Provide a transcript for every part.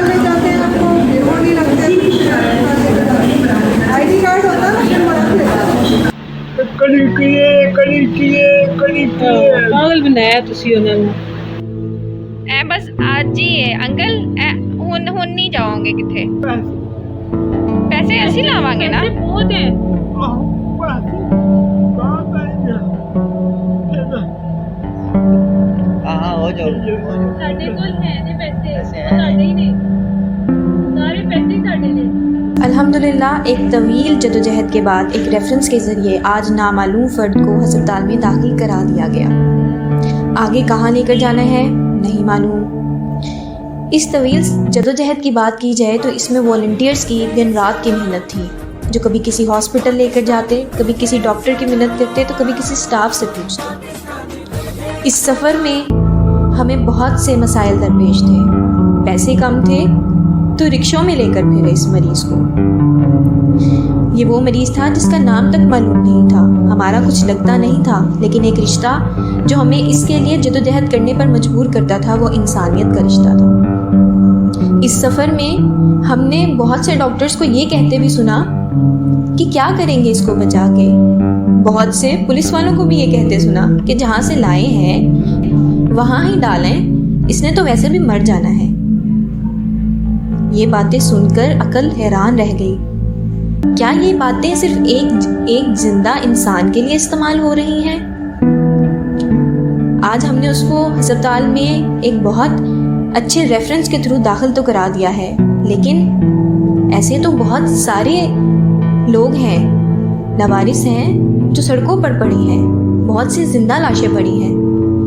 निकालने जाते हैं आपको फिर वो नहीं लगते, ID कार्ड होता ना फिर वो रख लेता। पागल बनाया तुसी ਉਹਨਾਂ ਨੂੰ। ਐ ਬਸ ਅੱਜ ਹੀ ਹੈ ਅੰਕਲ, ਹੁਣ ਨਹੀਂ ਜਾਓਗੇ ਕਿੱਥੇ? ਪੈਸੇ ਅਸੀਂ ਲਾਵਾਂਗੇ ਨਾ। ਪੈਸੇ ਬਹੁਤ ਹੈ। हाँ हो जाओ ਸਾਡੇ ਕੋਲ ਹੈ ਨੇ ਪੈਸੇ, ਉਹ ਸਾਡੇ ਹੀ ਨੇ, ਸਾਰੇ ਪੈਸੇ ਹੀ ਸਾਡੇ ਨੇ। अल्हम्दुलिल्लाह एक तवील जदोजहद के बाद एक रेफरेंस के ज़रिए आज नामालूम फ़र्द को हस्पताल में दाखिल करा दिया गया। आगे कहाँ लेकर जाना है नहीं मालूम। इस तवील जदोजहद की बात की जाए तो इसमें वॉलंटियर्स की दिन रात की मेहनत थी, जो कभी किसी हॉस्पिटल लेकर जाते, कभी किसी डॉक्टर की मदद करते तो कभी किसी स्टाफ से पूछते। इस सफ़र में हमें बहुत से मसाइल दरपेश थे। पैसे कम थे तो रिक्शों में लेकर फिरे इस मरीज़ को। ये वो मरीज़ था जिसका नाम तक मालूम नहीं था, हमारा कुछ लगता नहीं था, लेकिन एक रिश्ता जो हमें इसके लिए जदोजहद करने पर मजबूर करता था वो इंसानियत का रिश्ता था। इस सफ़र में हमने बहुत से डॉक्टर्स को ये कहते भी सुना कि क्या करेंगे इसको बचा के। बहुत से पुलिस वालों को भी ये कहते सुना कि जहाँ से लाए हैं वहाँ ही डालें, इसने तो वैसे भी मर जाना है। ये बातें सुनकर अकल हैरान रह गई। क्या ये बातें सिर्फ एक जिंदा इंसान के लिए इस्तेमाल हो रही हैं? आज हमने उसको अस्पताल में एक बहुत अच्छे रेफरेंस के थ्रू दाखिल तो करा दिया है, लेकिन ऐसे तो बहुत सारे लोग हैं, लवारिस हैं जो सड़कों पर पड़ी हैं, बहुत सी जिंदा लाशें पड़ी हैं।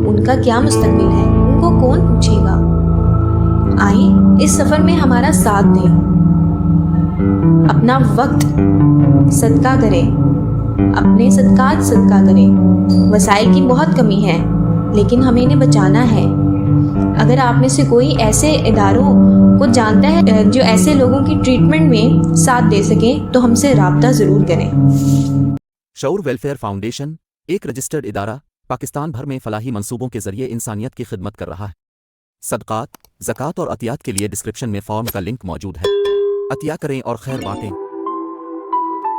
उनका क्या मुस्तकबिल है? उनको कौन पूछेगा? आइए इस सफ़र में हमारा साथ दें, अपना वक्त सदका करें, अपने सदकात सदका करें। वसाइल की बहुत कमी है, लेकिन हमें इन्हें बचाना है। अगर आप में से कोई ऐसे इदारों को जानता है जो ऐसे लोगों की ट्रीटमेंट में साथ दे सकें तो हमसे राब्ता ज़रूर करें। शऊर वेलफेयर फाउंडेशन एक रजिस्टर्ड इदारा पाकिस्तान भर में फलाही मंसूबों के जरिए इंसानियत की खिदमत कर रहा है। सदकात, ज़कात और अतियात के लिए डिस्क्रिप्शन में फॉर्म का लिंक मौजूद है। अतिया करें और खैर बांटें।